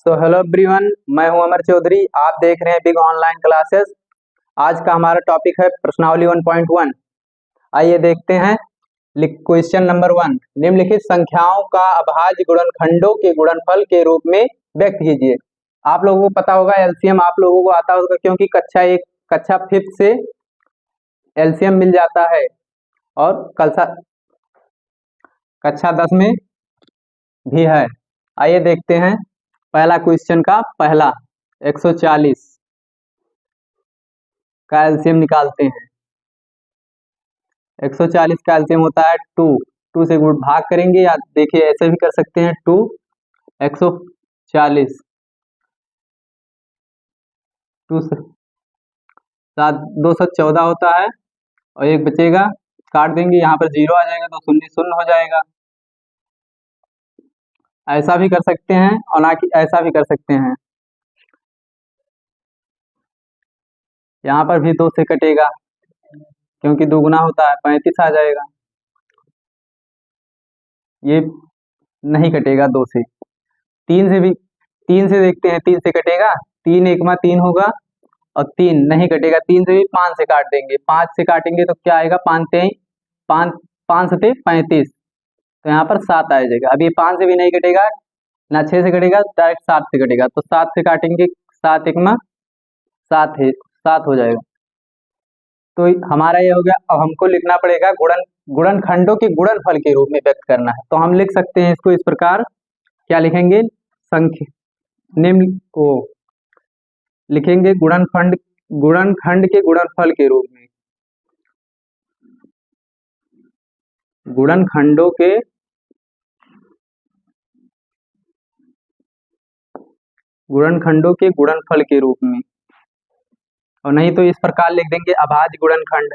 तो hello everyone, मैं हूं अमर चौधरी। आप देख रहे हैं बिग ऑनलाइन क्लासेस। आज का हमारा टॉपिक है प्रश्नावली 1.1। आइए देखते हैं। क्वेश्चन नंबर 1, निम्नलिखित संख्याओं का अभाज्य गुणनखंडों के गुणनफल के रूप में व्यक्त कीजिए। आप लोगों को पता होगा एलसीएम, आप लोगों को आता होगा क्योंकि कक्षा 5 से एलसीएम मिल जाता है और कक्षा 10 में भी है। आइए देखते हैं पहला क्वेश्चन का पहला 140 का एलसीएम निकालते हैं। 140 का एलसीएम होता है 2 से गुण भाग करेंगे, या देखिए ऐसे भी कर सकते हैं 2 140 2 214 होता है और एक बचेगा, काट देंगे, यहाँ पर 0 आ जाएगा तो 0 0 हो जाएगा। ऐसा भी कर सकते हैं और ना कि ऐसा भी कर सकते हैं। यहाँ पर भी 2 से कटेगा क्योंकि दुगुना होता है, 35 आ जाएगा। ये नहीं कटेगा 2 से। 3 से भी, 3 से देखते हैं, 3 से कटेगा, 3 1 3 होगा और 3 नहीं कटेगा। 3 से भी 5 से काट देंगे, 5 से काटेंगे तो क्या आएगा, 5 सते 35, तो यहाँ पर 7 आ जाएगा। अब ये 5 से भी नहीं कटेगा, ना 6 से कटेगा, डायरेक्ट 7 से कटेगा, तो 7 से काटेंगे, 7 1 7 है, 7 हो जाएगा। तो हमारा ये हो गया। अब हमको लिखना पड़ेगा गुणनखंडों के गुणनफल के रूप में व्यक्त करना है। तो हम लिख सकते हैं इसको इस प्रकार। क्या लिखेंगे, संख्या निम्न को लिखेंगे गुणनखंड के गुणनफल के रूप में। गुणनखंडों के गुणनफल के रूप में, और नहीं तो इस प्रकार लिख देंगे अभाज्य गुणनखंड।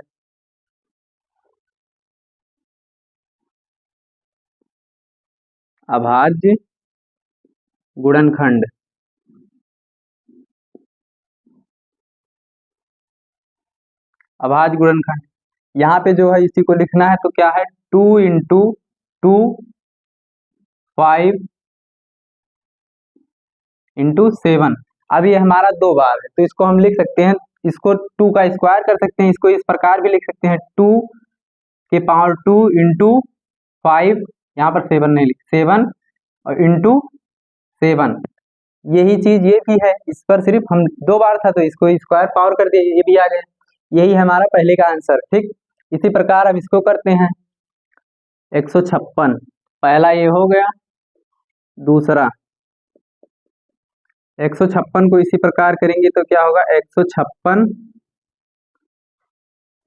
अभाज्य गुणनखंड, अभाज्य गुणनखंड। यहाँ पे जो है इसी को लिखना है, तो क्या है 2 × 2 5 × 7। अब ये हमारा 2 बार है तो इसको हम लिख सकते हैं, इसको 2 का स्क्वायर कर सकते हैं, इसको इस प्रकार भी लिख सकते हैं 2 के पावर 2 × 5, यहाँ पर 7 नहीं लिख, 7 और × 7। यही चीज ये भी है, इस पर सिर्फ हम 2 बार था तो इसको स्क्वायर पावर कर दिया, ये भी आ गया। यही हमारा पहले का आंसर। ठीक, इसी प्रकार अब इसको करते हैं 156। पहला ये हो गया। दूसरा 156 को इसी प्रकार करेंगे तो क्या होगा, 156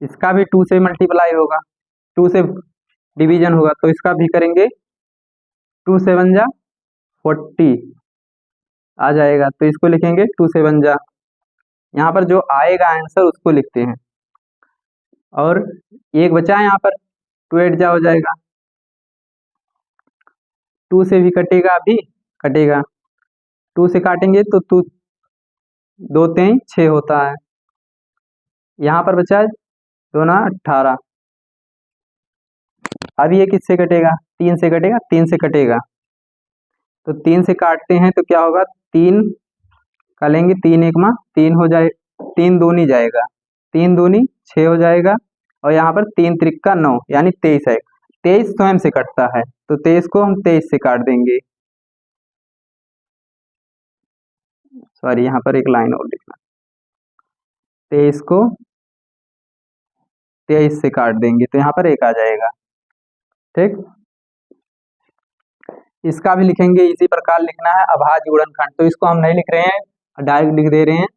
इसका भी 2 से मल्टीप्लाई होगा, 2 से डिवीजन होगा, तो इसका भी करेंगे 2 7 जा 40 आ जाएगा, तो इसको लिखेंगे 2 7 जा। यहाँ पर जो आएगा आंसर उसको लिखते हैं, और एक बचा है यहाँ पर, 2 8 जा हो जाएगा, 2 से भी कटेगा, अभी कटेगा, 2 से काटेंगे तो 2 3 6 होता है। यहाँ पर बचा 2 9 18। अब ये किससे कटेगा, 3 से कटेगा, 3 से कटेगा, तो 3 से काटते हैं तो क्या होगा, 3 का लेंगे, 3 1 3 हो जाए, 3 दूनी जाएगा, 3 दूनी 6 हो जाएगा, और यहाँ पर 3 त्रिक 9 यानी 23 है। 23 स्वयं से कटता है तो 23 को हम 23 से काट देंगे। सॉरी, यहाँ पर एक लाइन और लिखना, 23 को 23 से काट देंगे तो यहाँ पर 1 आ जाएगा। ठीक, इसका भी लिखेंगे, इसी प्रकार लिखना है अभाज्य गुणनखंड। तो इसको हम नहीं लिख रहे हैं, डायरेक्ट लिख दे रहे हैं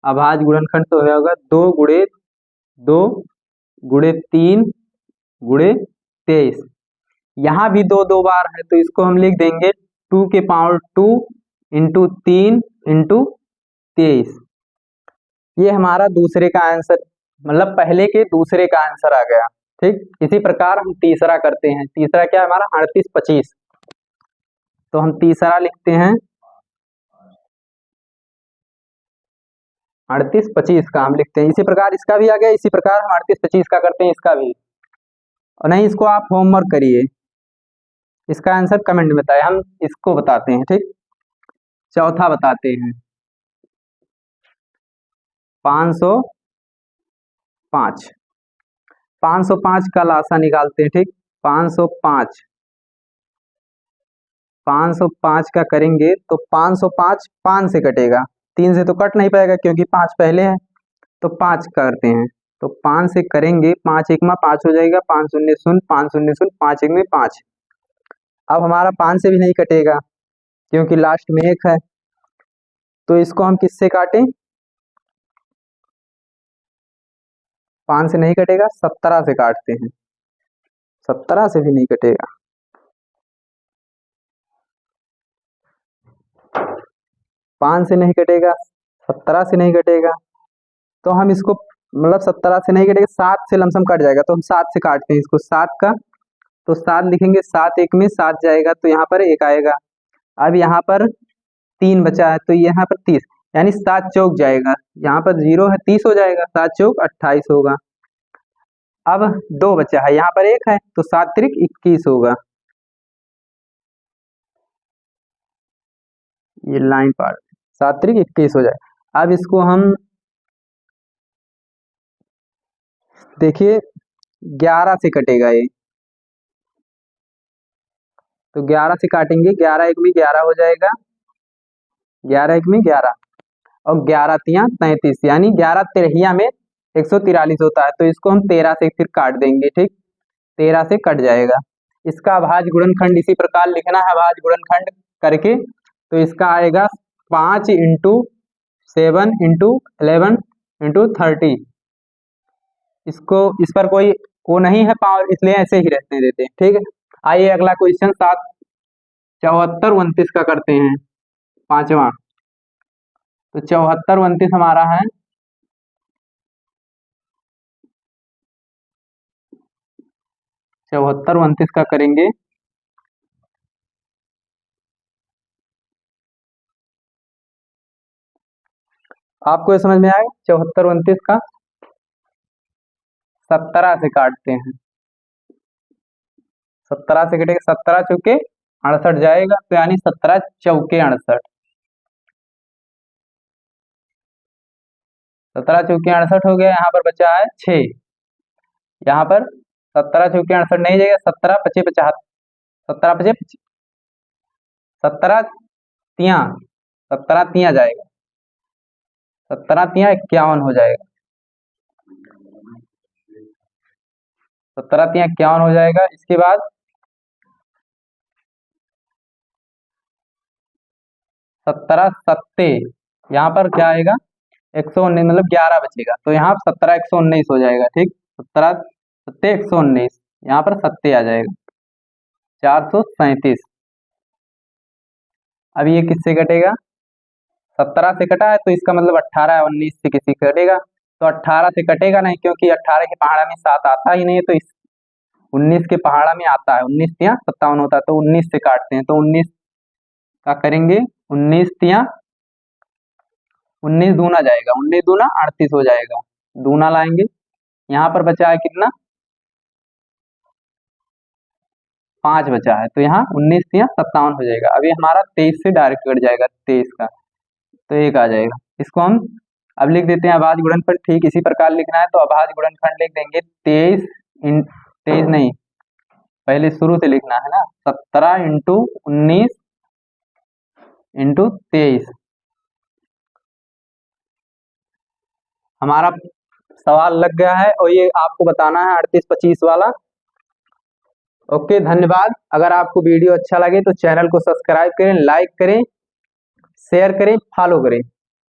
अभाज्य गुणनखंड। तो होगा 2 × 2 × 3 × 23। यहाँ भी 2 2 बार है तो इसको हम लिख देंगे 2 के पावर 2 × 3 × 23। ये हमारा दूसरे का आंसर, मतलब पहले के दूसरे का आंसर आ गया। ठीक, इसी प्रकार हम तीसरा करते हैं। तीसरा क्या है हमारा, 38 25। तो हम तीसरा लिखते हैं 38 25 का हम लिखते हैं। इसी प्रकार इसका भी आ गया, इसी प्रकार हम 38 25 का करते हैं, इसका भी। और नहीं, इसको आप होमवर्क करिए, इसका आंसर कमेंट में बताएं, हम इसको बताते हैं। ठीक, चौथा बताते हैं। 505। 505 का लासा निकालते हैं, ठीक। 505, 505 का करेंगे तो 505 5 से कटेगा, 3 से तो कट नहीं पाएगा क्योंकि 5 पहले है, तो 5 करते हैं। तो 5 से करेंगे, 5 एक में 5 हो जाएगा, 5 शून्य शून्य, 5 शून्य शून्य, 5 एक में 5। अब हमारा 5 से भी नहीं कटेगा क्योंकि लास्ट में 1 है, तो इसको हम किससे काटें? 5 से नहीं कटेगा, 17 से काटते हैं। 17 से भी नहीं कटेगा, 5 से नहीं कटेगा, 17 से नहीं कटेगा, तो हम इसको मतलब 17 से नहीं कटेगा, 7 से लमसम कट जाएगा, तो हम 7 से काटते हैं इसको। 7 का तो 7 लिखेंगे, 7 एक में 7 जाएगा, तो यहाँ पर 1 आएगा। अब यहाँ पर 3 बचा है, तो यहाँ पर 30, यानी 7 चौक जाएगा, यहाँ पर 0 है, 30 हो जाएगा, 7 चौक 28 होगा। अब 2 बचा है, यहाँ पर 1 है, तो 7 त्रिक 21 होगा। ये लाइन पार्ट, 7 त्रिक 21 हो जाए। अब इसको हम देखिए 11 से कटेगा ये, तो 11 से काटेंगे, 11 एक में 11 हो जाएगा, 11 एक में 11 और 11 तिया 33, यानी 11 तिरहिया में 143 होता है, तो इसको हम 13 से फिर काट देंगे, ठीक। 13 से कट जाएगा। इसका अभाज्य गुणनखंड इसी प्रकार लिखना है, अभाज्य गुणनखंड करके, तो इसका आएगा 5 इंटू 7 इंटू 11 इंटू 30। इसको इस पर कोई वो नहीं है पावर, इसलिए ऐसे ही रहते देते हैं, ठीक है। आइए अगला क्वेश्चन 7 74 29 का करते हैं, पांचवा। तो 74 29 हमारा है 74 29 का करेंगे। आपको ये समझ में आएगा 74 29 का? 17 से काटते हैं, 17 से कटेगा, 17 चौके 68 जाएगा, तो यानी 17 चौके 68, 17 चौके 68 हो गया। यहाँ पर बचा है 6, यहाँ पर 17 चौके 68 नहीं जाएगा, 17 पचे 75, 17 पचे 17 तिया, 17 तिया जाएगा, 17 तिया 51 हो जाएगा, 17 तिया 51 हो जाएगा। इसके बाद 17 सत्ते, यहाँ पर क्या आएगा 119, मतलब 11 बचेगा, तो यहाँ 17 119 हो जाएगा, ठीक। 17 सत्ते 119, यहाँ पर सत्ते आ जाएगा 437। अब ये किससे कटेगा? 17 से कटा है, तो इसका मतलब 18 19 से किसी कटेगा, तो 18 से कटेगा नहीं, क्योंकि 18 के पहाड़ा में 7 आता ही नहीं है, तो इस 19 के पहाड़ा में आता है, 19 तिया 57 होता है, तो 19 से काटते हैं, तो 19 का करेंगे, 19 तिया 19 दूना जाएगा, 19 दूना 38 हो जाएगा, दूना लाएंगे। यहाँ पर बचा है कितना? 5 बचा है, तो यहाँ 19 तिया 57 हो जाएगा। अभी हमारा 23 से डायरेक्ट कट जाएगा, 23 का, तो 1 आ जाएगा। इसको हम अब लिख देते हैं अभाज्य गुणनफल, ठीक इसी प्रकार लिखना है, तो अभाज्य गुणनखंड लिख देंगे 23 नहीं, पहले शुरू से लिखना है ना, 17 इंटू 19 इंटू 23। हमारा सवाल लग गया है, और ये आपको बताना है 38 25 वाला। ओके, धन्यवाद। अगर आपको वीडियो अच्छा लगे तो चैनल को सब्सक्राइब करें, लाइक करें, शेयर करें, फॉलो करें।